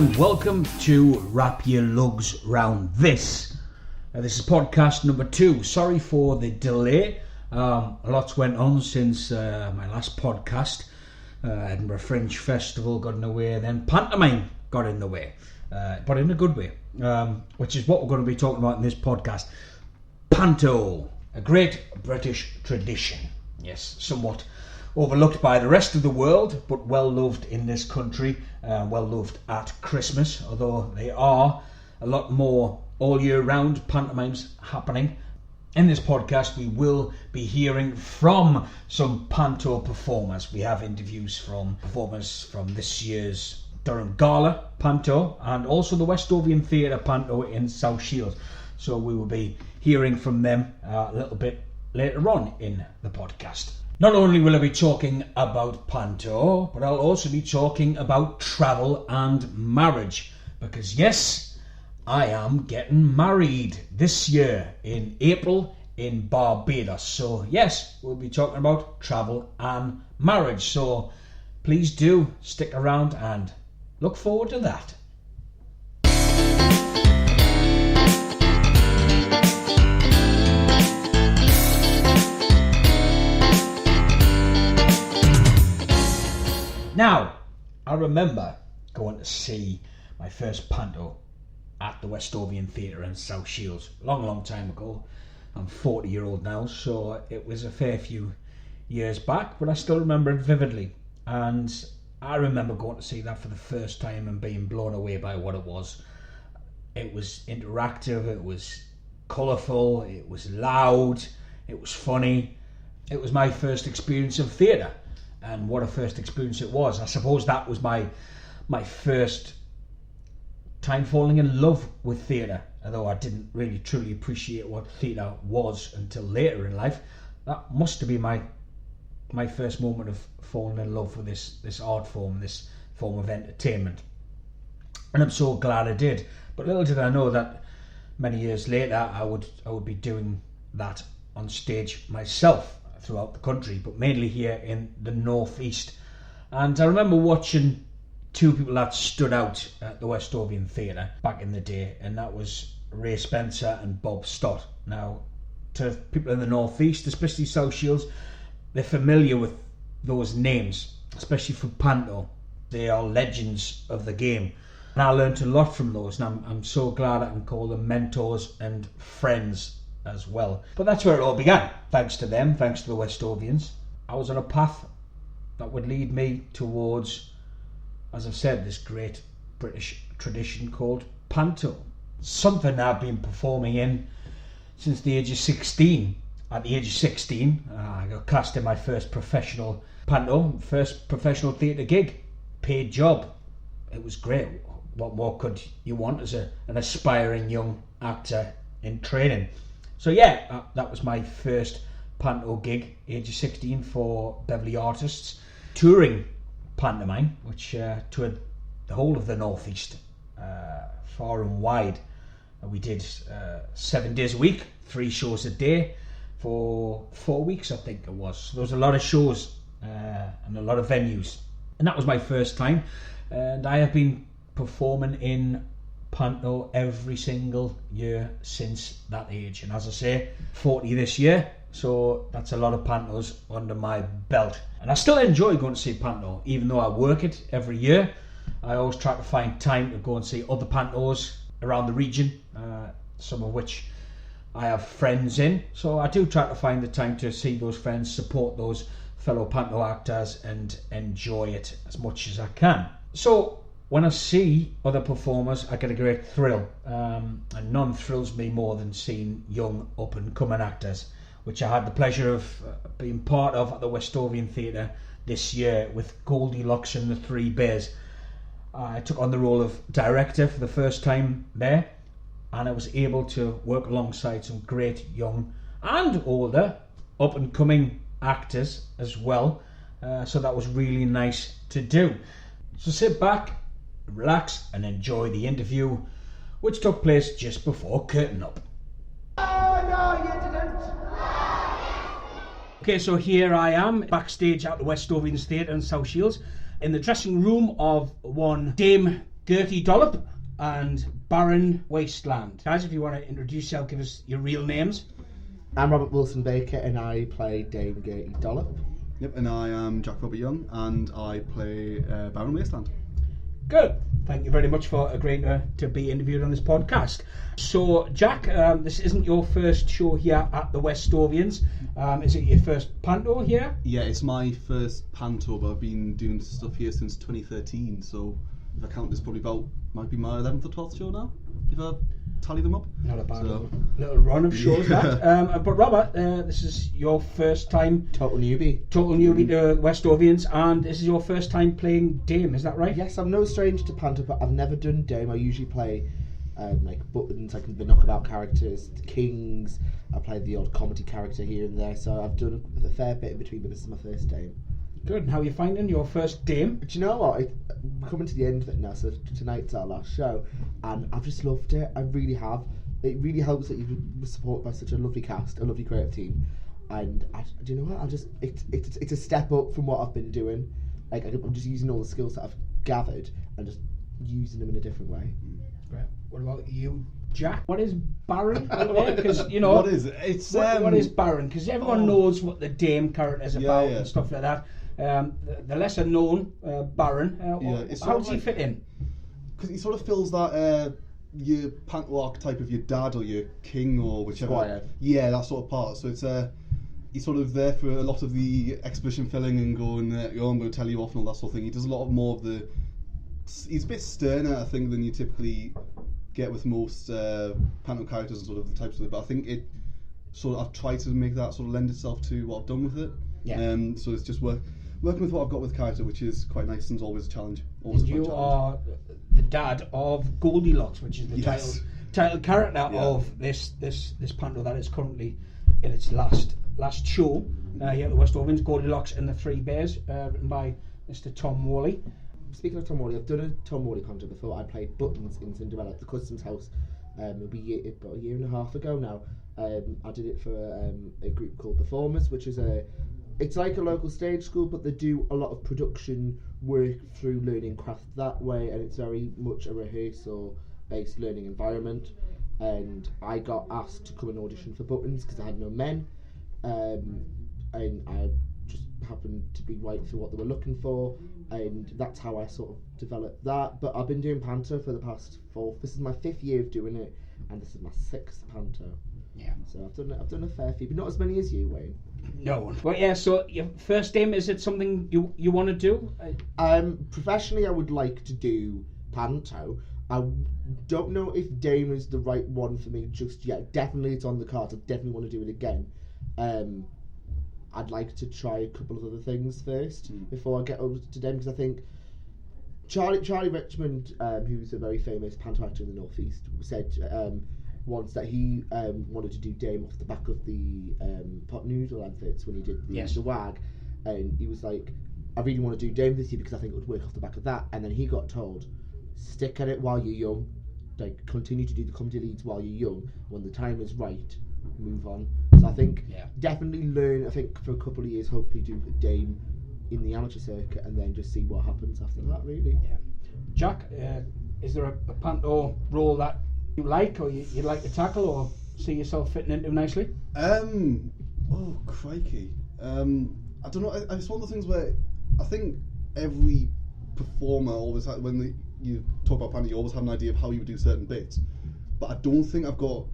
and welcome to Wrap Your Lugs Round This. This is podcast number 2. Sorry for the delay. Lots went on since my last podcast. Edinburgh Fringe Festival got in the way, then Pantomime got in the way, but in a good way, which is what we're going to be talking about in this podcast. Panto, a great British tradition. Yes, somewhat overlooked by the rest of the world, but well loved in this country, well loved at Christmas, although there are a lot more all year round pantomimes happening. In this podcast we will be hearing from some panto performers. We have interviews from performers from this year's Durham Gala Panto and also the Westovian Theatre Panto in South Shields. So we will be hearing from them a little bit later on in the podcast. Not only will I be talking about Panto, but I'll also be talking about travel and marriage. Because yes, I am getting married this year in April in Barbados. So yes, we'll be talking about travel and marriage. So please do stick around and look forward to that. Now, I remember going to see my first panto at the Westovian Theatre in South Shields. Long time ago. I'm 40-year-old now, so it was a fair few years back, but I still remember it vividly. And I remember going to see that for the first time and being blown away by what it was. It was interactive, it was colourful, it was loud, it was funny. It was my first experience of theatre. And what a first experience it was. I suppose that was my first time falling in love with theatre. Although I didn't really truly appreciate what theatre was until later in life. That must have been my first moment of falling in love with this art form, this form of entertainment. And I'm so glad I did. But little did I know that many years later I would be doing that on stage myself throughout the country, but mainly here in the northeast. And I remember watching two people that stood out at the Westovian Theatre back in the day, and that was Ray Spencer and Bob Stott. Now, to people in the northeast, especially South Shields, they're familiar with those names, especially for panto. They are legends of the game, and I learned a lot from those, and I'm so glad I can call them mentors and friends as well. But that's where it all began. Thanks to them, thanks to the Westovians, I was on a path that would lead me towards, as I've said, this great British tradition called panto. Something I've been performing in since the age of 16. At the age of 16, I got cast in my first professional panto, first professional theatre gig, paid job. It was great. What more could you want as an aspiring young actor in training? So yeah, that was my first panto gig, age of 16, for Beverley Artists, touring pantomime, which toured the whole of the northeast, far and wide. We did 7 days a week, 3 shows a day for 4 weeks, I think it was. So there was a lot of shows and a lot of venues, and that was my first time. And I have been performing in panto every single year since that age, and as I say, 40 this year, so that's a lot of pantos under my belt. And I still enjoy going to see panto, even though I work it every year. I always try to find time to go and see other pantos around the region, some of which I have friends in, so I do try to find the time to see those friends, support those fellow panto actors and enjoy it as much as I can. So when I see other performers, I get a great thrill, and none thrills me more than seeing young up-and-coming actors, which I had the pleasure of being part of at the Westovian Theatre this year with Goldilocks and the Three Bears. I took on the role of director for the first time there, and I was able to work alongside some great young and older up-and-coming actors as well, so that was really nice to do. So sit back, relax and enjoy the interview, which took place just before curtain up. Oh, no, you didn't. Okay, so here I am backstage at the Westovians Theatre in South Shields in the dressing room of one Dame Gertie Dollop and Baron Wasteland. Guys, if you want to introduce yourself, give us your real names. I'm Robert Wilson Baker and I play Dame Gertie Dollop. Yep, and I am Jack Robert Young and I play Baron Wasteland. Good. Thank you very much for agreeing to be interviewed on this podcast. So, Jack, this isn't your first show here at the Westovians. Is it your first panto here? Yeah, it's my first panto, but I've been doing stuff here since 2013, so if I count this, might be my 11th or 12th show now, if I tally them up. Not a bad little run of shows, that. But Robert, this is your first time... Total newbie to Westovians, and this is your first time playing Dame, is that right? Yes, I'm no stranger to panto, but I've never done Dame. I usually play like buttons, like the knockabout characters, the kings. I played the odd comedy character here and there, so I've done a fair bit in between, but this is my first Dame. Good. And how are you finding your first Dame? Do you know what? We're coming to the end of it now, so tonight's our last show, and I've just loved it. I really have. It really helps that you've been supported by such a lovely cast, a lovely creative team, and do you know what? It's a step up from what I've been doing. Like I'm just using all the skills that I've gathered and just using them in a different way. Right. What about you, Jack? What is Baron? Because you know what is it? It's what is Baron? Because everyone knows what the Dame character is about and stuff like that. The lesser known Baron, how does he fit in? Because he sort of fills that your panto archetype of your dad or your king or whichever. Squire. Yeah, that sort of part. So it's he's sort of there for a lot of the exposition filling and going, I'm going to tell you off and all that sort of thing. He does a lot more of the... He's a bit sterner, I think, than you typically get with most panto characters and sort of the types of it. But I think I've tried to make that sort of lend itself to what I've done with it. Yeah. So it's just working with what I've got with character, which is quite nice and is always a challenge. You are the dad of Goldilocks, which is the title character of this panto that is currently in its last show here at the Westovians, Goldilocks and the Three Bears, written by Mr. Tom Worley. Speaking of Tom Worley, I've done a Tom Worley panto before. I played Buttons in Cinderella at the Customs House. It'll be about a year and a half ago now. I did it for a group called Performers, which is it's like a local stage school, but they do a lot of production work through learning craft that way, and it's very much a rehearsal-based learning environment. And I got asked to come and audition for Buttons because I had no men, and I just happened to be right for what they were looking for, and that's how I sort of developed that. But I've been doing panto for the past this is my 5th year of doing it, and this is my 6th panto. Yeah. So I've done a fair few, but not as many as you, Wayne. No. But yeah, so your first Dame, is it something you want to do? Professionally, I would like to do panto. I don't know if Dame is the right one for me just yet. Definitely it's on the cards. I definitely want to do it again. I'd like to try a couple of other things first before I get over to Dame, because I think Charlie Richmond, who's a very famous panto actor in the North East, said once that he wanted to do Dame off the back of the pot noodle adverts when he did the WAG, and he was like, I really want to do Dame this year because I think it would work off the back of that. And then he got told, stick at it while you're young, like continue to do the comedy leads while you're young. When the time is right, move on. So I think definitely learn. I think for a couple of years, hopefully do Dame in the amateur circuit, and then just see what happens after that. Really. Yeah. Jack, is there a panto role that you like, or you'd like to tackle, or see yourself fitting into nicely? Oh crikey. I don't know. It's one of the things where I think every performer always when you talk about panto, you always have an idea of how you would do certain bits. But I don't think I've got.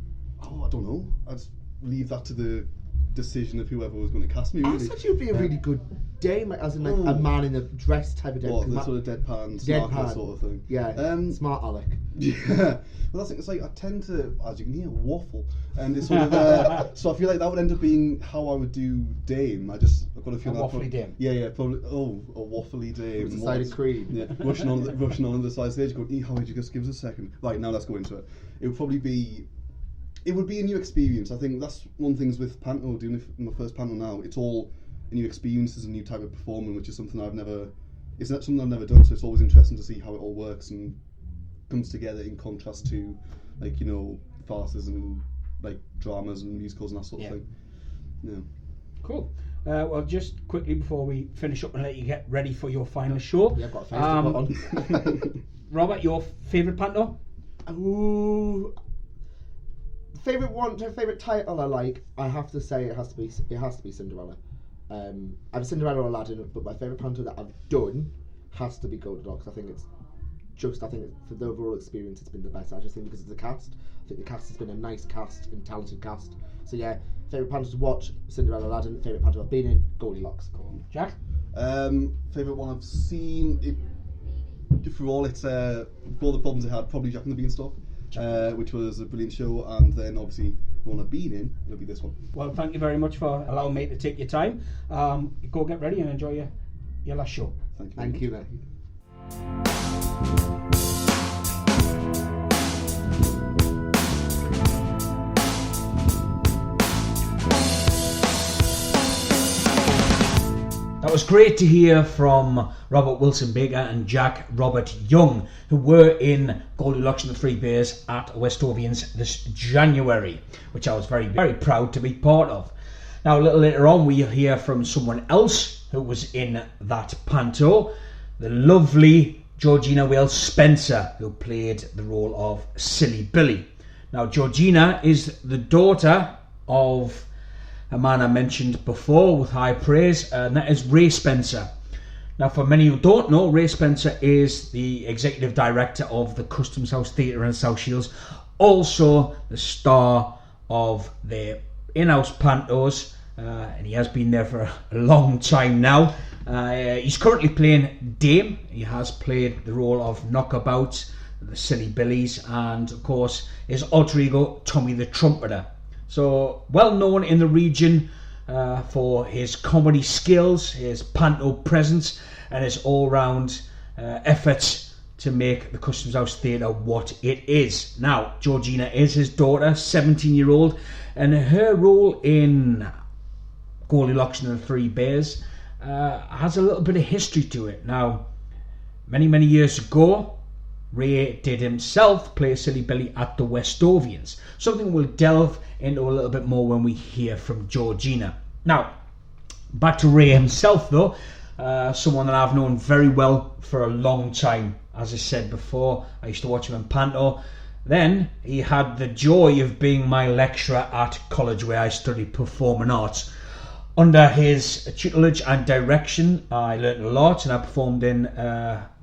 I don't know. I'd leave that to the decision of whoever was going to cast me. Really. I thought you'd be a really good Dame, as in like a man in a dress type of Dame. What, the sort of deadpan, smart sort of thing. Yeah. Smart Alec. Yeah. Well, that's it's like I tend to, as you can hear, waffle, and it's sort of. So I feel like that would end up being how I would do Dame. I've got a feeling. A waffly Dame. Yeah, probably. Oh, a waffly Dame. With a side of cream. Yeah, rushing on the side stage, going, how would you just give us a second? Right, now let's go into it. It would probably be. It would be a new experience. I think that's one of the things with panto, doing my first panto now. It's all a new experience, as a new type of performing, which is something it's not something I've never done, so it's always interesting to see how it all works and comes together in contrast to, like, you know, farces and like dramas and musicals and that sort of thing. Yeah. Cool. Well, just quickly before we finish up and let you get ready for your final show. Yeah, I've got a face to put on. Robert, your favourite panto? Ooh. Favourite title I like, I have to say it has to be Cinderella. I'm Cinderella or Aladdin, but my favourite panto that I've done has to be Goldilocks. I think for the overall experience it's been the best. I just think because of the cast. I think the cast has been a nice cast and talented cast. So yeah, favourite panto to watch, Cinderella, Aladdin. Favourite panto I've been in, Goldilocks. Jack? Favourite one I've seen, for all the problems it had, probably Jack and the Beanstalk, which was a brilliant show, and then obviously the one I've been in will be this one. Well, thank you very much for allowing me to take your time. Go get ready and enjoy your last show. Thank you. That was great to hear from Robert Wilson Baker and Jack Robert Young, who were in Goldilocks and the Three Bears at Westovians this January, which I was very, very proud to be part of. Now, a little later on, we'll hear from someone else who was in that panto, the lovely Georgina Wales Spencer, who played the role of Silly Billy. Now, Georgina is the daughter of a man I mentioned before with high praise, and that is Ray Spencer. Now, for many who don't know, Ray Spencer is the executive director of the Customs House Theatre in South Shields, also the star of their in-house pantos, and he has been there for a long time now. He's currently playing Dame. He has played the role of Knockabout, the Silly Billies, and of course his alter ego Tommy the Trumpeter. So, well known in the region for his comedy skills, his panto presence, and his all-round efforts to make the Customs House Theatre what it is. Now, Georgina is his daughter, 17-year-old, and her role in Goldilocks and the Three Bears has a little bit of history to it. Now, many years ago, Ray did himself play Silly Billy at the Westovians, something we'll delve into a little bit more when we hear from Georgina. Now, back to Ray himself though, someone that I've known very well for a long time. As I said before, I used to watch him in panto. Then he had the joy of being my lecturer at college where I studied performing arts. Under his tutelage and direction, I learnt a lot, and I performed in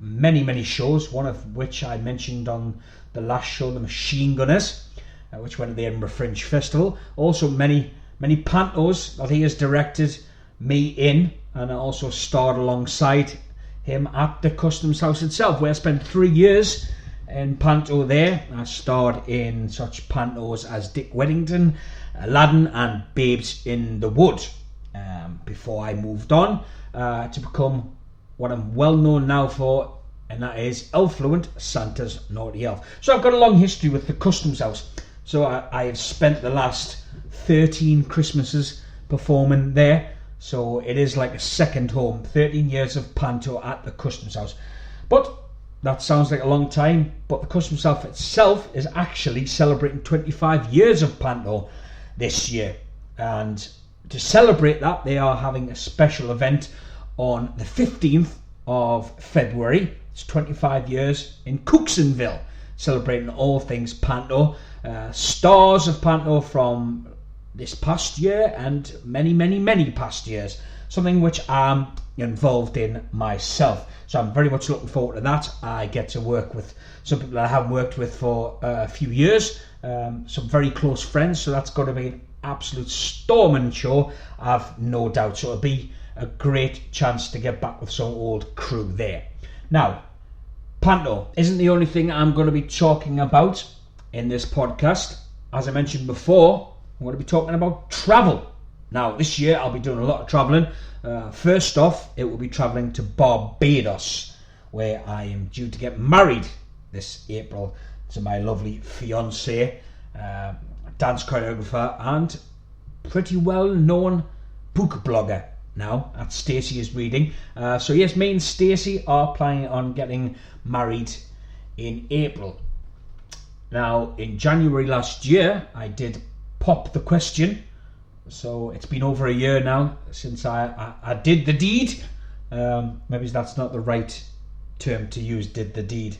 many shows, one of which I mentioned on the last show, The Machine Gunners, which went to the Edinburgh Fringe Festival. Also many pantos that he has directed me in, and I also starred alongside him at the Customs House itself, where I spent 3 years in panto there. I starred in such pantos as Dick Weddington, Aladdin and Babes in the Wood. Before I moved on to become what I'm well known now for, and that is Elfluent, Santa's Naughty Elf. So I've got a long history with the Customs House. So I have spent the last 13 Christmases performing there. So it is like a second home. 13 years of panto at the Customs House. But that sounds like a long time, but the Customs House itself is actually celebrating 25 years of panto this year. And to celebrate that, they are having a special event on the 15th of February. It's 25 years in Cooksonville, celebrating all things panto. Stars of panto from this past year and many past years. Something which I'm involved in myself. So I'm very much looking forward to that. I get to work with some people that I haven't worked with for a few years. Some very close friends. So that's got to be an absolute storming show, I've no doubt. So it'll be a great chance to get back with some old crew there. Now, panto isn't the only thing I'm going to be talking about in this podcast. As I mentioned before, I'm going to be talking about travel. Now, this year I'll be doing a lot of travelling. First off, it will be travelling to Barbados, where I am due to get married this April to my lovely fiancée, dance choreographer and pretty well-known book blogger now at Stacey is Reading. So yes, me and Stacey are planning on getting married in April. Now, in January last year, I did pop the question. So it's been over a year now since I did the deed. Maybe that's not the right term to use, did the deed.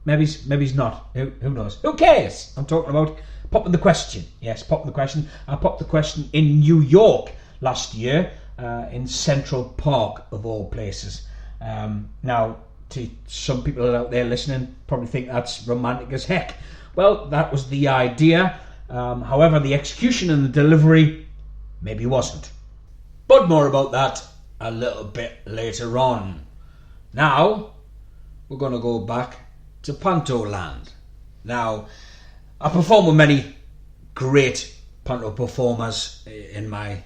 Maybe he's not. Who knows? Who cares? I'm talking about popping the question. Yes, popping the question. I popped the question in New York last year, in Central Park of all places. Now, to some people out there listening, probably think that's romantic as heck. Well, that was the idea. However, the execution and the delivery maybe wasn't. But more about that a little bit later on. Now, we're going to go back to Panto land. Now, I performed with many great panto performers in my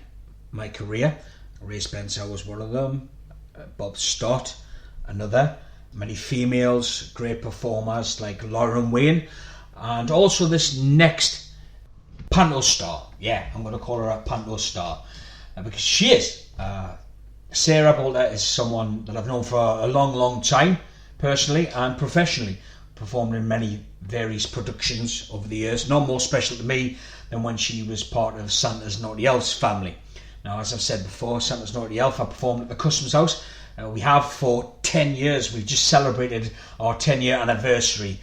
career. Ray Spencer was one of them, Bob Stott another, many females, great performers like Lauren Wayne, and also this next panto star. Yeah, I'm going to call her a panto star because she is. Sarah Bolter is someone that I've known for a long time, personally and professionally. Performed in many various productions over the years. None more special to me than when she was part of Santa's Naughty Elves family. Now, as I've said before, Santa's Naughty Elf, I performed at the Customs House. We have for 10 years. We've just celebrated our 10-year anniversary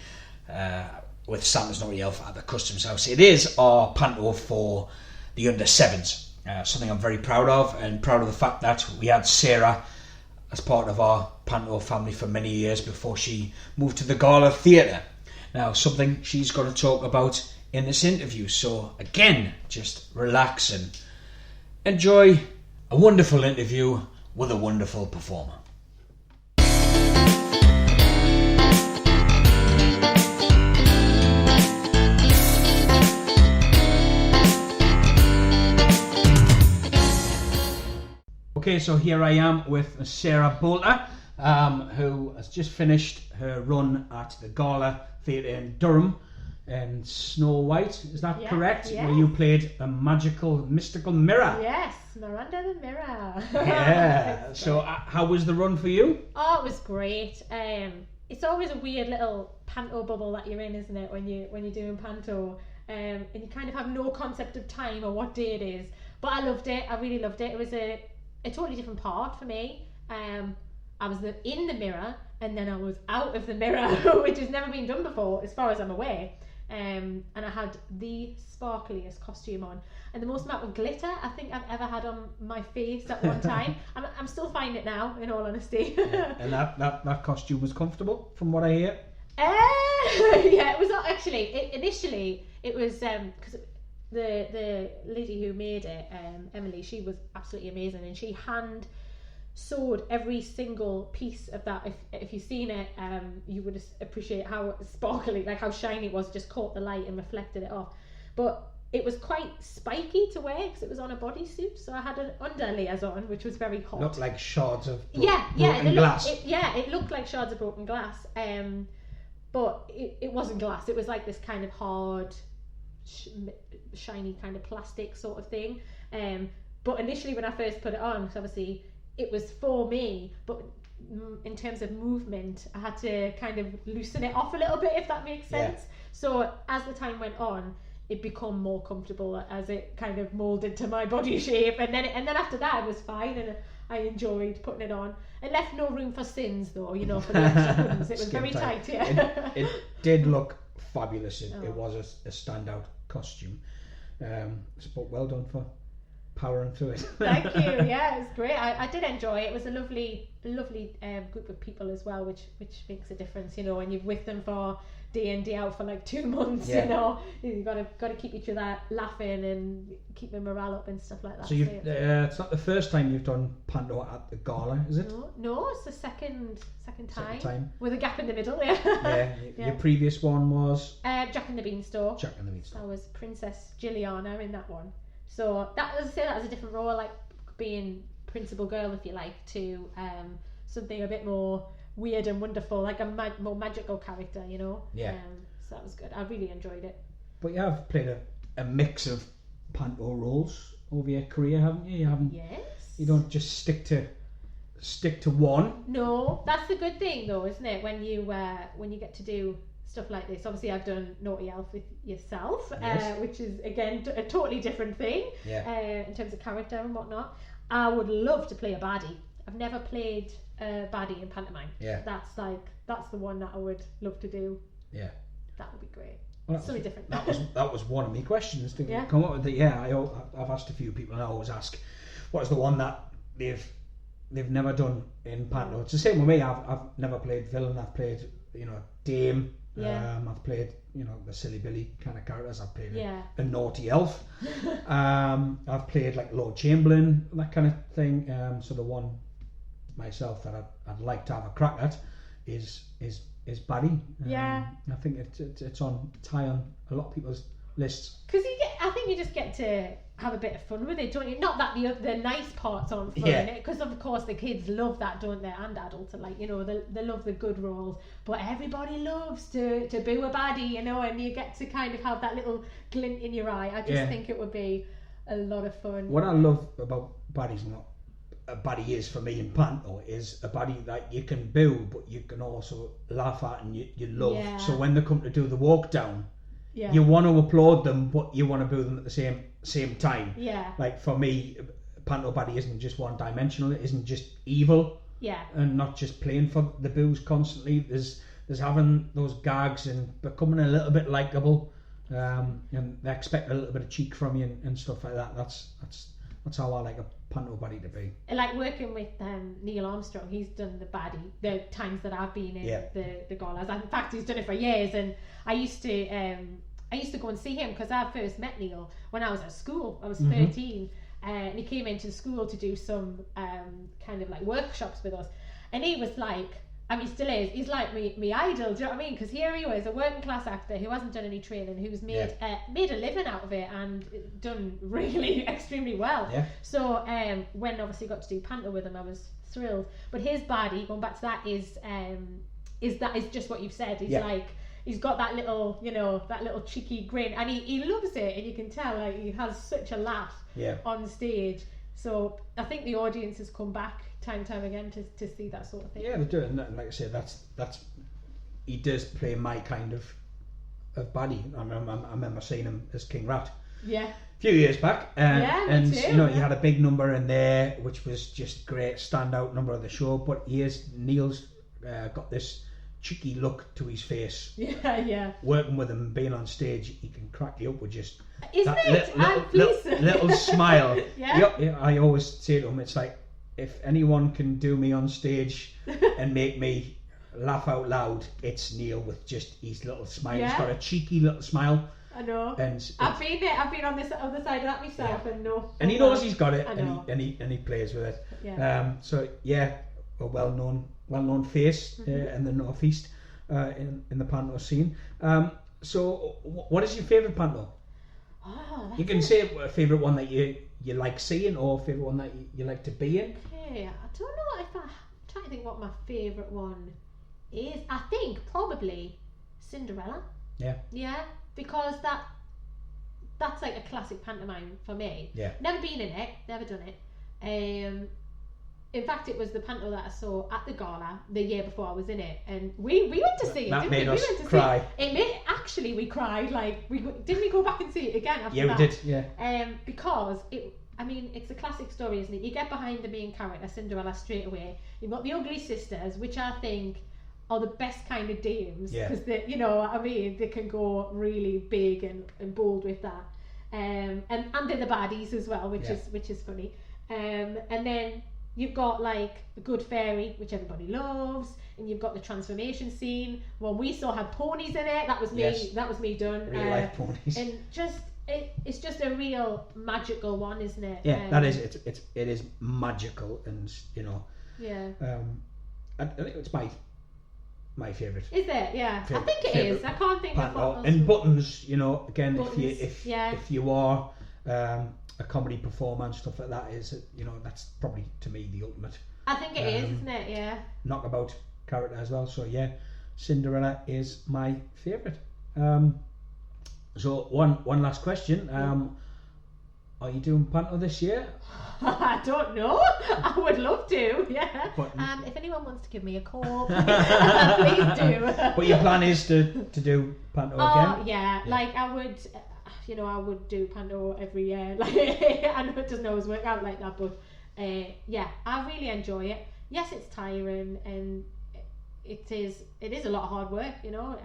with Santa's Naughty Elf at the Customs House. It is our panto for the under sevens. Something I'm very proud of, and proud of the fact that we had Sarah as part of our panto family for many years before she moved to the Gala Theatre. Now, something she's going to talk about in this interview. So again, just relax and enjoy a wonderful interview with a wonderful performer. Okay, so here I am with Sarah Bolter, who has just finished her run at the Gala Theatre in Durham in Snow White. Is that correct? Yes. Where you played a mystical mirror. Yes, Miranda the Mirror. Yeah. So how was the run for you? Oh, it was great. It's always a weird little panto bubble that you're in, isn't it? When you're doing panto, and you kind of have no concept of time or what day it is. But I loved it. I really loved it. It was a totally different part for me. I was in the mirror, and then I was out of the mirror, which has never been done before, as far as I'm aware. And I had the sparkliest costume on, and the most amount of glitter I think I've ever had on my face at one time. I'm still finding it now, in all honesty. Yeah. And that costume was comfortable, from what I hear. Yeah, it was actually. Initially, it was because the lady who made it, Emily, she was absolutely amazing, and she hand sewed every single piece of that. If you've seen it, you would appreciate how sparkly, like how shiny it was, just caught the light and reflected it off. But it was quite spiky to wear because it was on a bodysuit, so I had an underlayers on, which was very hot. Looked like shards of broken glass. It looked like shards of broken glass, but it wasn't glass. It was like this kind of hard, shiny kind of plastic sort of thing. But initially when I first put it on, because obviously it was for me, but in terms of movement, I had to kind of loosen it off a little bit, if that makes sense. Yeah. So as the time went on, it became more comfortable as it kind of molded to my body shape, and then after that it was fine, and I enjoyed putting it on. It left no room for sins, though, for the extra buttons. It was very tight. Yeah. It did look fabulous. It was a standout costume. But well done for powering through it. Thank you. Yeah, it was great. I did enjoy it. It was a lovely group of people as well, which makes a difference, when you're with them for day in, day out for like 2 months. Yeah. You've got to keep each other laughing and keep the morale up and stuff like that. So it's not the first time you've done panto at the Gala, is it? No, it's the second time with a gap in the middle. Yeah. Yeah. Your previous one was Jack and the Beanstalk. I was Princess Gilliana in that one. So that was a different role, like being principal girl, if you like, to something a bit more weird and wonderful, like a more magical character, Yeah. So that was good. I really enjoyed it. But you have played a mix of panto roles over your career, haven't you? Yes. You don't just stick to one. No, that's the good thing, though, isn't it? When you get to do stuff like this. Obviously, I've done Naughty Elf with yourself, yes. Which is again a totally different thing. Yeah. In terms of character and whatnot. I would love to play a baddie. I've never played baddie in pantomime. Yeah. That's the one that I would love to do. Yeah. That would be great. Well, Something different. That was one of my questions to Yeah. come up with. I've asked a few people, and I always ask, what is the one that they've never done in panto? It's the same with me. I've never played villain. I've played dame. Yeah. I've played the silly Billy kind of characters. I've played Yeah. a naughty elf. I've played like Lord Chamberlain, that kind of thing. So the one myself that I'd like to have a crack at is Barry. Yeah. I think it's high on a lot of people's lists. Because I think you just get to have a bit of fun with it, don't you? Not that the nice parts aren't fun in it, because of course the kids love that, don't they? And adults are like, they love the good roles, but everybody loves to boo a baddie, and you get to kind of have that little glint in your eye. I just think it would be a lot of fun. What I love about baddies, and what a baddie is for me in panto, is a baddie that you can boo, but you can also laugh at and you love. Yeah. So when they come to do the walk down, Yeah. you want to applaud them, but you want to boo them at the same time. Yeah. Like for me, panto baddie isn't just one dimensional. It isn't just evil. Yeah. And not just playing for the boos constantly. There's having those gags and becoming a little bit likeable, and they expect a little bit of cheek from you and stuff like that. That's how I like a panto baddie to be. Like working with Neil Armstrong, he's done the baddie the times that I've been in the galas. In fact, he's done it for years, and I used to go and see him because I first met Neil when I was at school. I was 13, and he came into school to do some kind of like workshops with us, and he was like, I mean, he still is. He's like me idol. Do you know what I mean? Because here he was, a working class actor who hasn't done any training, who's made a living out of it and done really extremely well. Yeah. So when obviously got to do panto with him, I was thrilled. But his baddie, going back to that, is just what you've said. He's like, he's got that little, that little cheeky grin, and he loves it, and you can tell like he has such a laugh on stage. So I think the audience has come back time and time again to see that sort of thing. Yeah, they do, and like I said, that's he does play my kind of baddie. I remember seeing him as King Rat. Yeah. A few years back, and me too, he had a big number in there, which was just great, standout number of the show. But Neil's got this cheeky look to his face. Yeah. Working with him, being on stage, he can crack you up with just Isn't it? little smile. Yeah. I always say to him, it's like, if anyone can do me on stage and make me laugh out loud, it's Neil with just his little smile. Yeah. He's got a cheeky little smile. I know. And I've been there. I've been on this other side of that myself, and no. And he knows he's got it, I know. and he plays with it. Yeah. So yeah, a well-known face in the northeast, in the panto scene. So what is your favourite panto? Oh, You can say a favourite one that you like seeing, or a favourite one that you like to be in. Okay, I don't know if I'm trying to think what my favourite one is. I think probably Cinderella. Yeah. Yeah, because that's like a classic pantomime for me. Yeah. Never been in it, never done it. In fact, it was the panto that I saw at the gala the year before I was in it, and we went to see it. That didn't made we? us We went to cry. See it. Actually, we cried. Like didn't we go back and see it again after that? Yeah, we did. Yeah. Because it's a classic story, isn't it? You get behind the main character, Cinderella, straight away. You've got the ugly sisters, which I think are the best kind of dames, because they can go really big and bold with that. And they're the baddies as well, which is funny. And then you've got like the good fairy, which everybody loves, and you've got the transformation scene. One we saw had ponies in it. That was me. Yes. That was me done. Real life ponies. And it's just a real magical one, isn't it? Yeah, that is it is magical, and Yeah. I think it's my favourite. Is it? Yeah. I think it is. I can't think of what else. And buttons, again, Buttons, if you are a comedy performer and stuff like that, that's probably to me the ultimate. I think it is, isn't it? Yeah. Knockabout character as well. So yeah, Cinderella is my favourite. So one last question. Are you doing panto this year? I don't know. I would love to. Yeah. But, if anyone wants to give me a call, please do. But your plan is to do panto again? Yeah. Like I would. I would do panto every year. Like I know it doesn't always work out like that, but I really enjoy it. yes, it's tiring, and it is a lot of hard work, you know.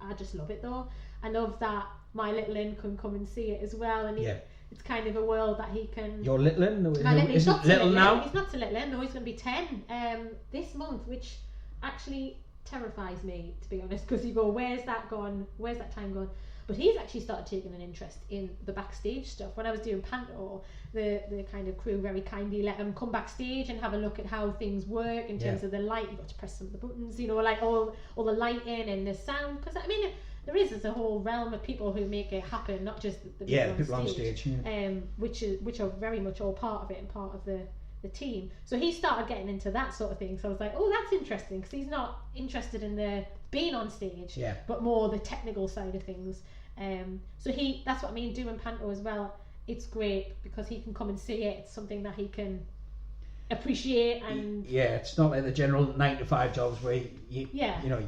I just love it though. I love that my little in can come and see it as well, and it's kind of a world that he can. Your little in? He's not little now? He's not so little in. No, he's going to be 10 this month, which actually terrifies me, to be honest, because you go, where's that gone? Where's that time gone? But he's actually started taking an interest in the backstage stuff. When I was doing panto, the kind of crew very kindly let him come backstage and have a look at how things work in terms of the light. You've got to press some of the buttons, you know, like all the lighting and the sound. Because I mean, there's a whole realm of people who make it happen, not just the people on stage. Which are very much all part of it and part of the team. So he started getting into that sort of thing. So I was like, oh, that's interesting, because he's not interested in the being on stage, but more the technical side of things. So that's what I mean, doing panto as well. It's great because he can come and see it. It's something that he can appreciate, and it's not like the general 9-to-5 jobs where you know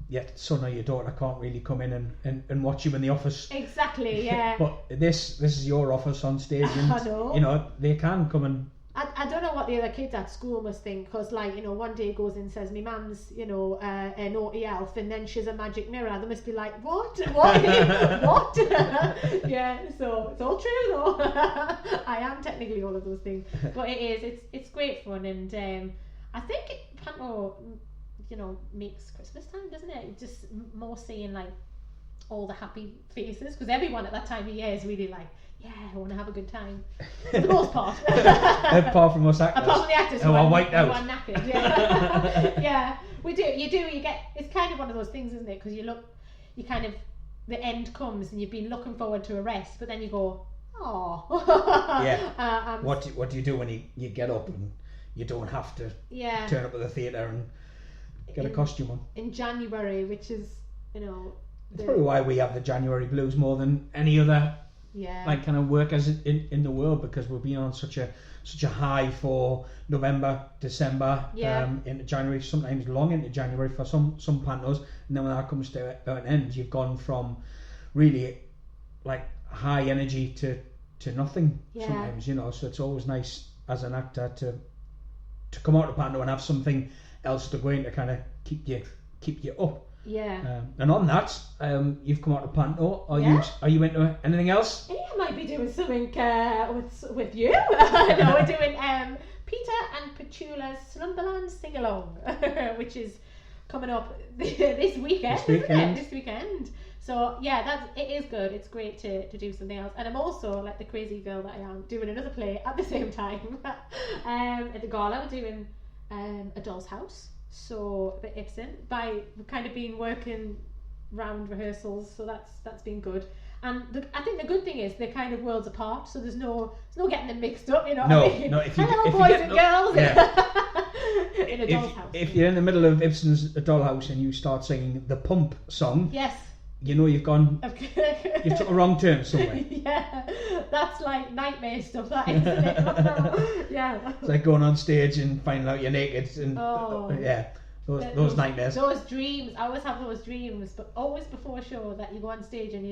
your son or your daughter can't really come in and watch you in the office. Exactly, yeah. But this is your office on stage, and I know. You know, they can come and. I don't know what the other kids at school must think, because, like, you know, one day goes in and says, "Me mum's, you know, a naughty elf," and then she's a magic mirror. They must be like, "What? What? What?" Yeah, so it's all true though. I am technically all of those things, but it's great fun, and I think panto, you know, makes Christmas time, doesn't it? Just more seeing like all the happy faces, because everyone at that time of year is really like, I want to have a good time. For the most part. Apart from us actors. Apart from the actors who are wiped out. Who are knackered. Yeah. Yeah. We do. You get. It's kind of one of those things, isn't it? Because you kind of, the end comes and you've been looking forward to a rest, but then you go, oh. Yeah. What do you do when you get up and you don't have to turn up at the theatre and get a costume on? In January, which is, you know. It's probably why we have the January blues more than any other. Like kind of workers in the world, because we've been on such a high for November, December, into January, sometimes long into January for some pantos, and then when that comes to an end, you've gone from really like high energy to nothing sometimes, you know. So it's always nice as an actor to come out of panto and have something else to go in to kind of keep you up. Yeah. And on that, you've come out of panto. Are you into anything else? I might be doing something with you. No, we're doing Peter and Petula's Slumberland Sing Along, which is coming up this weekend. This weekend. So it is good. It's great to do something else. And I'm also, like the crazy girl that I am, doing another play at the same time. At the gala, we're doing A Doll's House. So the Ep2, we've kind of been working round rehearsals, so that's been good. And I think the good thing is they're kind of worlds apart, so there's no getting them mixed up, you know. No, what I mean? no. Hello, boys and girls. In A Doll's House. If you're in the middle of Ibsen's A Dollhouse and you start singing the Pump song, yes, you know you've took a wrong turn somewhere. Yeah, that's like nightmare stuff, that isn't it? Yeah. It's like going on stage and finding out you're naked and those nightmares. Those dreams. I always have those dreams, but always before a show that you go on stage and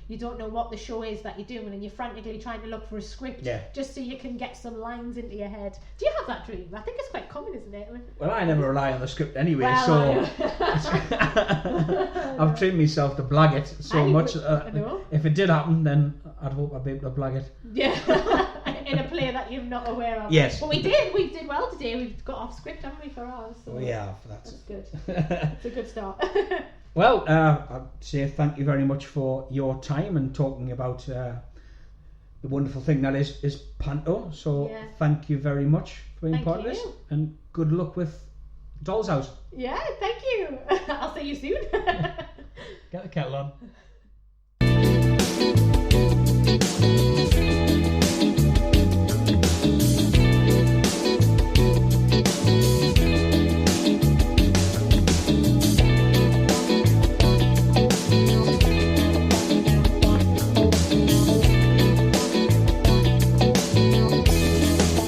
you don't know what the show is that you're doing, and you're frantically trying to look for a script just so you can get some lines into your head. Do you have that dream? I think it's quite common, isn't it? Well, I never rely on the script anyway, so I've trained myself to blag it so much. If it did happen, then I'd hope I'd be able to blag it. Yeah, in a play that you're not aware of. Yes. But we did well today. We've got off script, haven't we, for ours? So that's good. It's a good start. Well, I'd say thank you very much for your time and talking about the wonderful thing that is panto. So thank you very much for being part of this, and good luck with Doll's House. Yeah, thank you. I'll see you soon. Get the kettle on.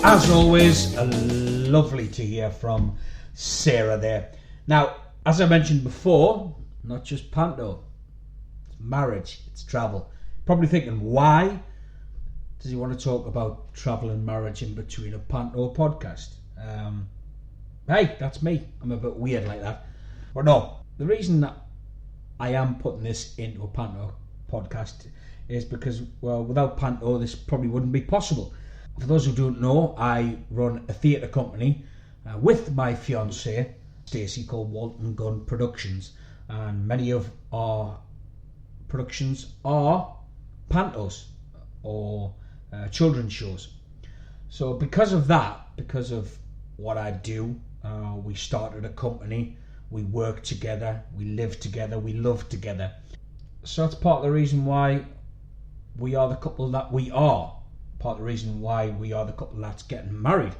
As always, lovely to hear from Sarah there. Now, as I mentioned before, not just panto, it's marriage, it's travel. Probably thinking, why does he want to talk about travel and marriage in between a panto podcast? Hey, that's me. I'm a bit weird like that. But no, the reason that I am putting this into a Panto podcast is because, well, without Panto, this probably wouldn't be possible. For those who don't know, I run a theatre company with my fiancée, Stacey, called Walton Gun Productions. And many of our productions are pantos or children's shows. So because of that, because of what I do, we started a company, we work together, we live together, we love together. So that's part of the reason why we are the couple that we are. Part of the reason why we are the couple that's getting married.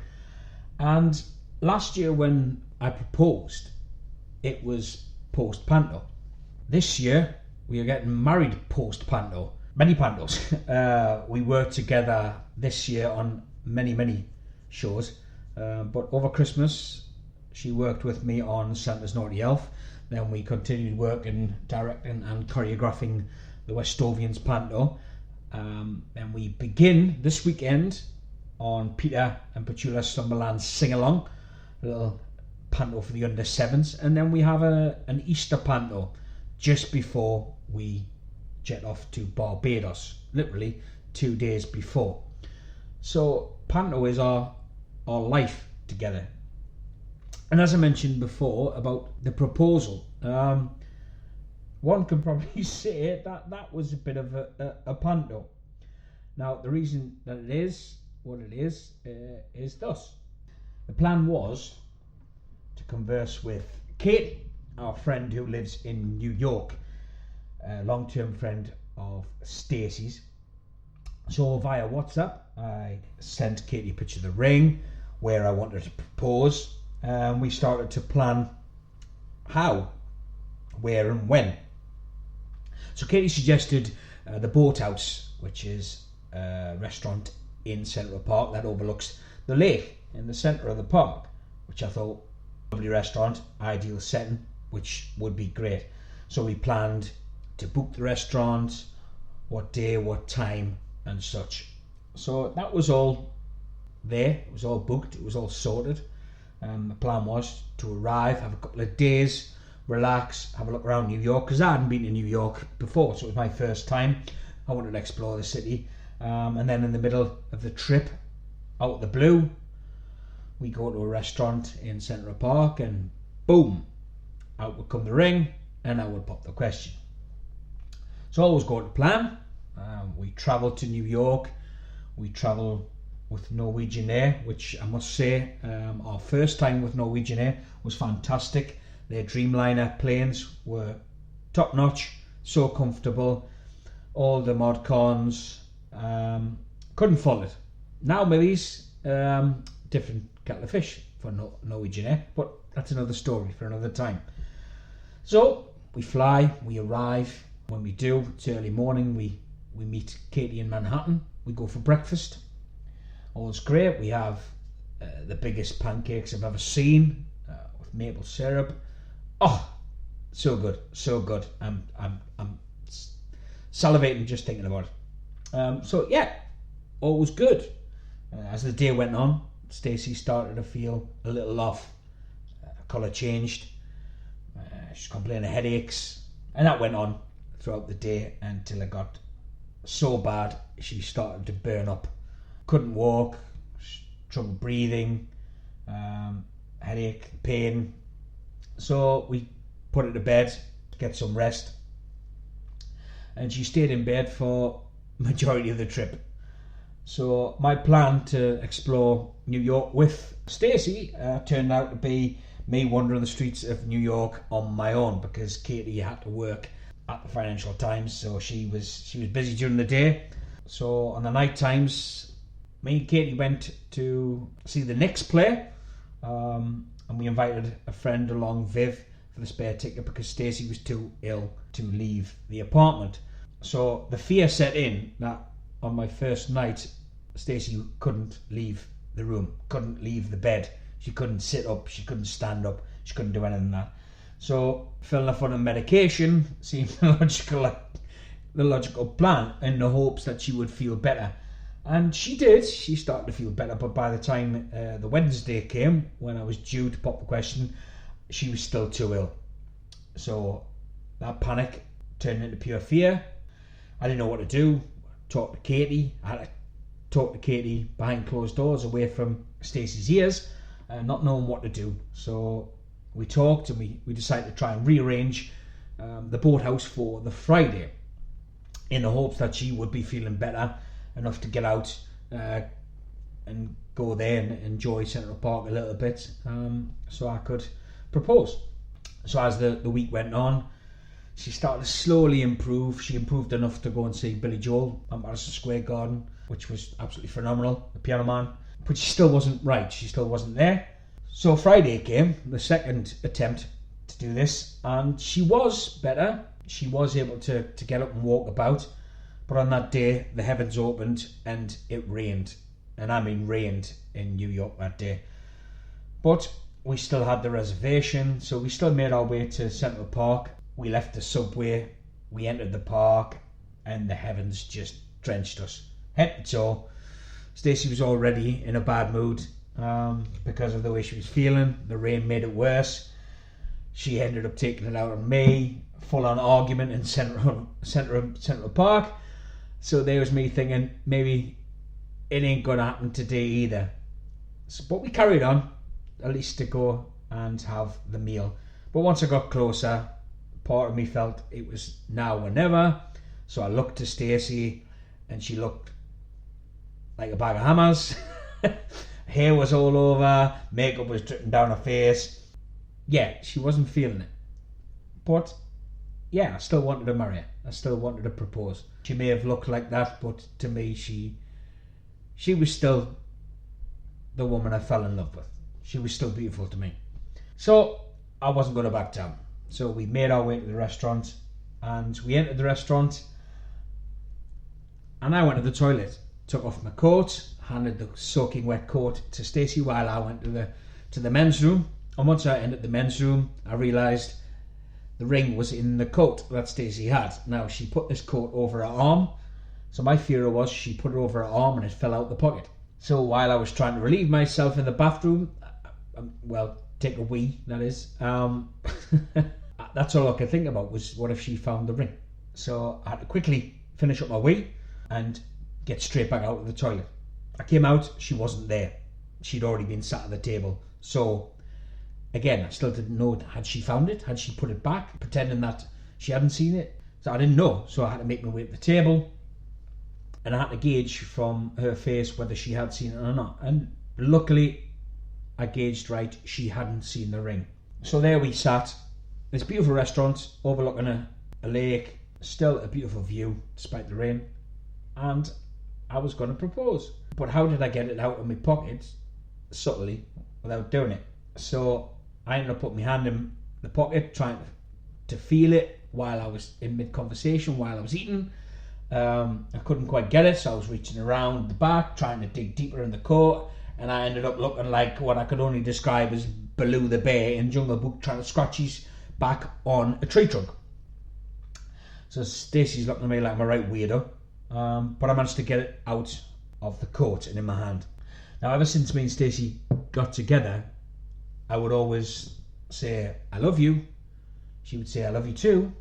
And last year when I proposed, it was post-panto. This year, we are getting married post-panto. Many pantos. We worked together this year on many shows. But over Christmas, she worked with me on Santa's Naughty Elf. Then we continued working, directing and choreographing the Westovians panto. Then we begin this weekend on Peter and Petula Slumberland's Sing-Along, a little panto for the under sevens. And then we have an Easter panto just before we jet off to Barbados, literally 2 days before. So panto is our life together. And as I mentioned before about the proposal, one can probably say that was a bit of a panto. Now, the reason that it is what it is thus. The plan was to converse with Katie, our friend who lives in New York, a long-term friend of Stacey's. So via WhatsApp, I sent Katie a picture of the ring, where I wanted to propose, and we started to plan how, where and when. So Katie suggested the Boathouse, which is a restaurant in Central Park that overlooks the lake in the centre of the park, which I thought, lovely restaurant, ideal setting, which would be great. So we planned to book the restaurant, what day, what time and such. So that was all there, it was all booked, it was all sorted. The plan was to arrive, have a couple of days, relax, have a look around New York, because I hadn't been to New York before, so it was my first time. I wanted to explore the city, and then in the middle of the trip, out of the blue, we go to a restaurant in Central Park, and boom, out would come the ring, and out would pop the question. So all was going to plan. We travelled to New York, we travelled with Norwegian Air, which I must say, our first time with Norwegian Air was fantastic. Their Dreamliner planes were top notch, so comfortable, all the mod cons, couldn't fault it. Now Millie's, different kettle of fish for Norwegian Air, but that's another story for another time. So we fly, we arrive. When we do, it's early morning, we meet Katie in Manhattan, we go for breakfast. All's great. We have the biggest pancakes I've ever seen with maple syrup. Oh, so good, so good. I'm salivating just thinking about it. So yeah, all was good. As the day went on, Stacey started to feel a little off. Colour changed. She's complaining of headaches, and that went on throughout the day until it got so bad she started to burn up. Couldn't walk, trouble breathing, headache, pain. So we put her to bed to get some rest, and she stayed in bed for majority of the trip. So my plan to explore New York with Stacey turned out to be me wandering the streets of New York on my own, because Katie had to work at the Financial Times, so she was busy during the day. So on the night times, me and Katie went to see the Knicks play, and we invited a friend along, Viv, for the spare ticket, because Stacey was too ill to leave the apartment. So the fear set in that on my first night, Stacey couldn't leave the room, couldn't leave the bed. She couldn't sit up, she couldn't stand up, she couldn't do anything like that. So filling her full of medication seemed the logical plan, in the hopes that she would feel better. And she did. She started to feel better, but by the time the Wednesday came, when I was due to pop the question, she was still too ill. So that panic turned into pure fear. I didn't know what to do. Talk to Katie. I had to talk to Katie behind closed doors, away from Stacey's ears, not knowing what to do. So we talked, and we decided to try and rearrange the boathouse for the Friday, in the hopes that she would be feeling better enough to get out and go there and enjoy Central Park a little bit, so I could propose. So as the week went on, she started to slowly improve. She improved enough to go and see Billy Joel at Madison Square Garden, which was absolutely phenomenal, the Piano Man. But she still wasn't right. She still wasn't there. So Friday came, the second attempt to do this, and she was better. She was able to get up and walk about. But on that day, the heavens opened and it rained. And I mean rained in New York that day. But we still had the reservation, so we still made our way to Central Park. We left the subway, we entered the park, and the heavens just drenched us, head to toe. Stacey was already in a bad mood because of the way she was feeling. The rain made it worse. She ended up taking it out on me, full-on argument in Central Park. So there was me thinking, maybe it ain't going to happen today either. But we carried on, at least to go and have the meal. But once I got closer, part of me felt it was now or never. So I looked to Stacey, and she looked like a bag of hammers. Hair was all over, makeup was dripping down her face. Yeah, she wasn't feeling it. But yeah, I still wanted to marry her. I still wanted to propose. She may have looked like that, but to me, she was still the woman I fell in love with. She was still beautiful to me. So I wasn't going to back down. So we made our way to the restaurant, and we entered the restaurant, and I went to the toilet, took off my coat, handed the soaking wet coat to Stacey while I went to the men's room. And once I entered the men's room, I realised the ring was in the coat that Stacey had. Now, she put this coat over her arm, so my fear was she put it over her arm and it fell out the pocket. So while I was trying to relieve myself in the bathroom, take a wee, that is, that's all I could think about was, what if she found the ring? So I had to quickly finish up my wee and get straight back out of the toilet. I came out, she wasn't there. She'd already been sat at the table. So again, I still didn't know, had she found it? Had she put it back, pretending that she hadn't seen it? So I didn't know. So I had to make my way to the table, and I had to gauge from her face whether she had seen it or not. And luckily, I gauged right, she hadn't seen the ring. So there we sat, this beautiful restaurant overlooking a lake, still a beautiful view despite the rain, and I was going to propose. But how did I get it out of my pocket subtly without doing it? So I ended up putting my hand in the pocket, trying to feel it while I was in mid-conversation, while I was eating. I couldn't quite get it, so I was reaching around the back, trying to dig deeper in the coat, and I ended up looking like what I could only describe as Baloo the bear in Jungle Book, trying to scratch his back on a tree trunk. So Stacey's looking at me like I'm a right weirdo, but I managed to get it out of the coat and in my hand. Now, ever since me and Stacey got together, I would always say, I love you. She would say, I love you too.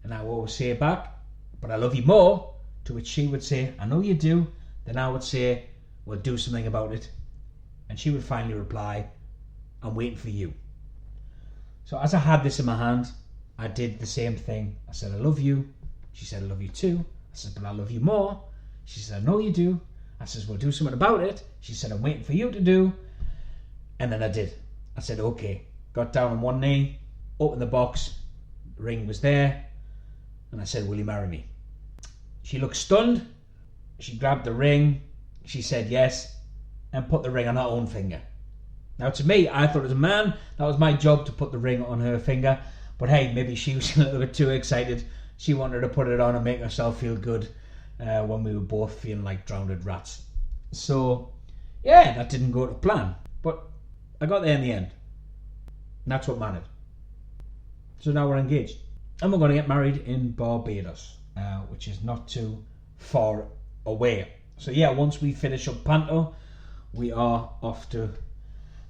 And I would always say it back, but I love you more. To which she would say, I know you do. Then I would say, well, do something about it. And she would finally reply, I'm waiting for you. So as I had this in my hand, I did the same thing. I said, I love you. She said, I love you too. I said, but I love you more. She said, I know you do. I said, well, do something about it. She said, I'm waiting for you to do. And then I did. I said, okay. Got down on one knee, opened the box, the ring was there, and I said, will you marry me? She looked stunned. She grabbed the ring, she said yes, and put the ring on her own finger. Now, to me, I thought as a man, that was my job to put the ring on her finger, but hey, maybe she was a little bit too excited. She wanted to put it on and make herself feel good when we were both feeling like drowned rats. So, yeah, that didn't go to plan, but I got there in the end. And that's what mattered. So now we're engaged. And we're going to get married in Barbados, which is not too far away. So yeah, once we finish up panto, we are off to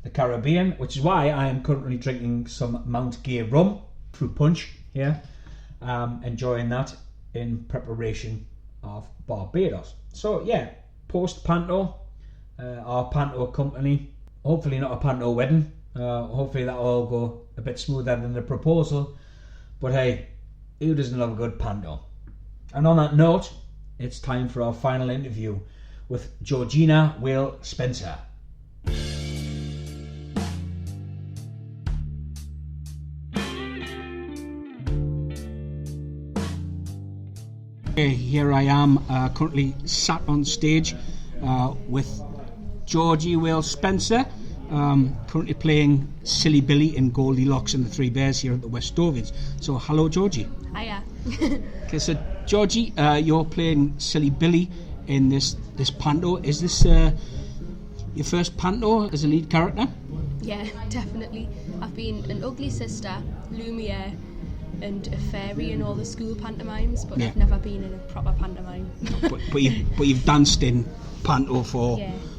the Caribbean, which is why I am currently drinking some Mount Gay rum, fruit punch here, enjoying that in preparation of Barbados. So yeah, post panto, our panto company, hopefully not a panto wedding, hopefully that'll all go a bit smoother than the proposal, but hey, who doesn't love a good panto? And on that note, it's time for our final interview with Georgina Whale Spencer. Here I am, currently sat on stage with Georgie Whale Spencer, currently playing Silly Billy in Goldilocks and the Three Bears here at the Westovians. So hello Georgie. Hiya. Okay, so Georgie, you're playing Silly Billy in this panto. Is this your first panto as a lead character? Yeah, definitely. I've been an ugly sister, Lumiere, and a fairy in all the school pantomimes, but I've never been in a proper pantomime. but you've danced in panto for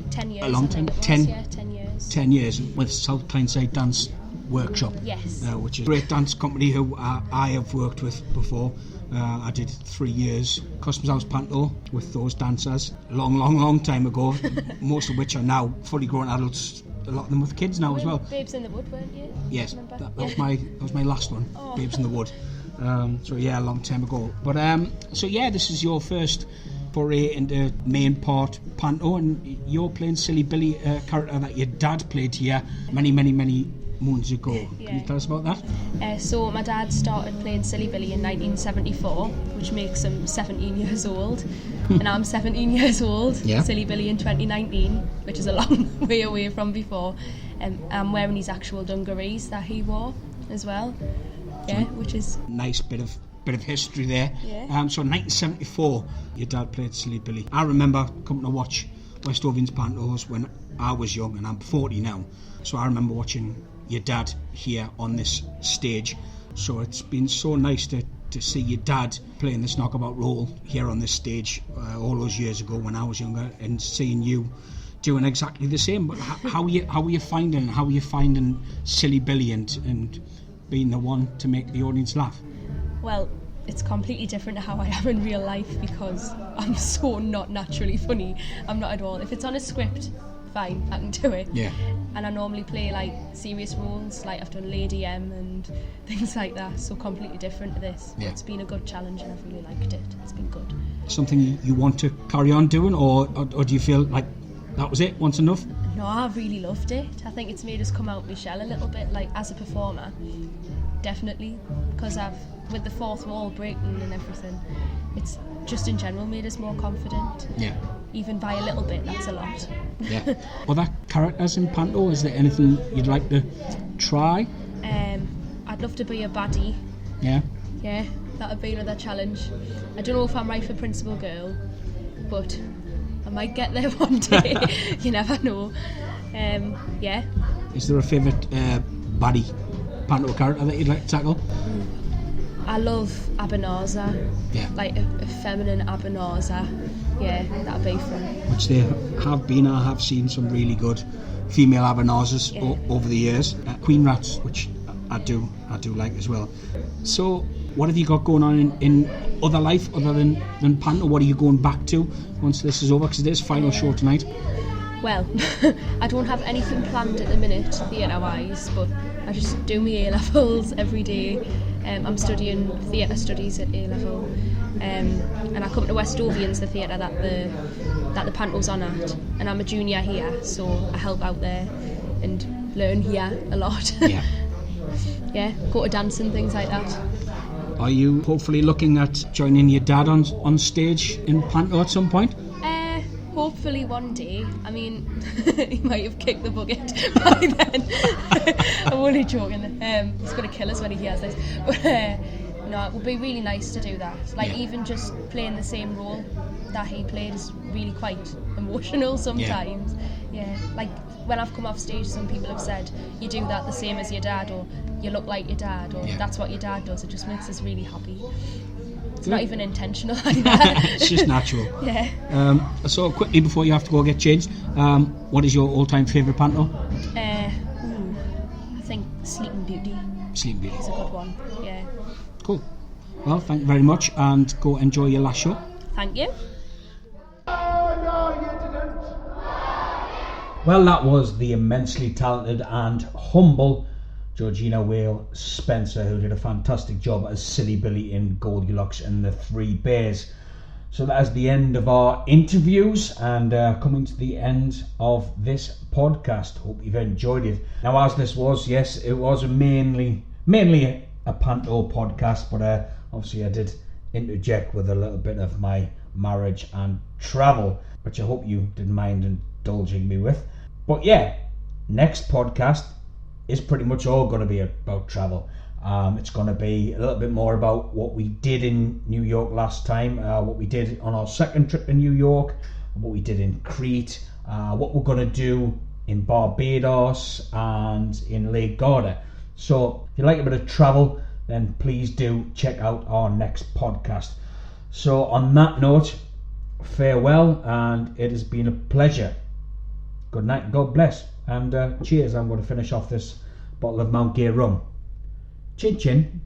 10 years. A long time. 10 years. 10 years with South Tyneside Dance Workshop. Yes. Which is a great dance company who I have worked with before. I did 3 years Customs House panto with those dancers a long time ago, most of which are now fully grown adults. A lot of them with kids now as well. Babes in the Wood, weren't you? Yes, that was my last one. Oh. Babes in the Wood. So yeah, a long time ago. But so yeah, this is your first foray into main part panto, and you're playing Silly Billy, a character that your dad played here many moons ago. Yeah. Can you tell us about that? So my dad started playing Silly Billy in 1974, which makes him 17 years old. And I'm 17 years old. Yeah. Silly Billy in 2019, which is a long way away from before. I'm wearing his actual dungarees that he wore as well. Yeah, which is nice bit of history there. Yeah. So 1974, your dad played Silly Billy. I remember coming to watch Westovians pantos when I was young, and I'm 40 now. So I remember watching your dad here on this stage. So it's been so nice to see your dad playing this knockabout role here on this stage all those years ago when I was younger, and seeing you doing exactly the same. But how are you finding Silly Billy and being the one to make the audience laugh? Well, it's completely different to how I am in real life, because I'm so not naturally funny. I'm not at all. If it's on a script, fine, I can do it. Yeah. And I normally play like serious roles, like I've done Lady M and things like that, so completely different to this. Yeah. It's been a good challenge and I've really liked it. It's been good. Something you want to carry on doing, or do you feel like that was it, once enough? No, I really loved it. I think it's made us come out my shell a little bit, like as a performer, definitely, because with the fourth wall breaking and everything, it's just in general made us more confident. Yeah. Even by a little bit, that's a lot. Yeah. Other characters in panto, is there anything you'd like to try? I'd love to be a baddie. Yeah. Yeah, that would be another challenge. I don't know if I'm right for Principal Girl, but I might get there one day. You never know. Yeah. Is there a favourite baddie panto character that you'd like to tackle? I love Abanaza. Yeah. Like a feminine Abanaza. Yeah, that'd be fun. Which they have been. I have seen some really good female Abanazas over the years. Queen Rats, which I do like as well. So, what have you got going on in other life other than panto? What are you going back to once this is over? Because it is final show tonight. Well, I don't have anything planned at the minute, theatre-wise, but I just do my A-levels every day. I'm studying theatre studies at A-level, and I come to Westovians, the theatre that the panto's on at, and I'm a junior here, so I help out there and learn here a lot. Yeah. Yeah, go to dance and things like that. Are you hopefully looking at joining your dad on stage in panto at some point? Hopefully one day. I mean, he might have kicked the bucket by then. I'm only joking. He's going to kill us when he hears this. But no, it would be really nice to do that. Like, even just playing the same role that he played is really quite emotional sometimes. Yeah. Like, when I've come off stage, some people have said, you do that the same as your dad, or you look like your dad, or that's what your dad does. It just makes us really happy. It's not even intentional either. It's just natural. Yeah. So quickly before you have to go get changed, what is your all-time favourite panto? I think Sleeping Beauty Sleeping Beauty. is a good one. Yeah. Cool. Well, thank you very much, and go enjoy your last show. Thank you. Oh, no, you didn't. Well, that was the immensely talented and humble Georgina Whale Spencer, who did a fantastic job as Silly Billy in Goldilocks and the Three Bears. So that is the end of our interviews, and coming to the end of this podcast. Hope you've enjoyed it. Now, as this was, yes, it was mainly a panto podcast, but obviously I did interject with a little bit of my marriage and travel, which I hope you didn't mind indulging me with. But yeah, next podcast is pretty much all going to be about travel. It's going to be a little bit more about what we did in New York last time, what we did on our second trip in New York, what we did in Crete, what we're going to do in Barbados and in Lake Garda. So if you like a bit of travel, then please do check out our next podcast. So on that note, farewell, and it has been a pleasure. Good night and God bless. And cheers. I'm going to finish off this bottle of Mount Gay rum. Chin chin.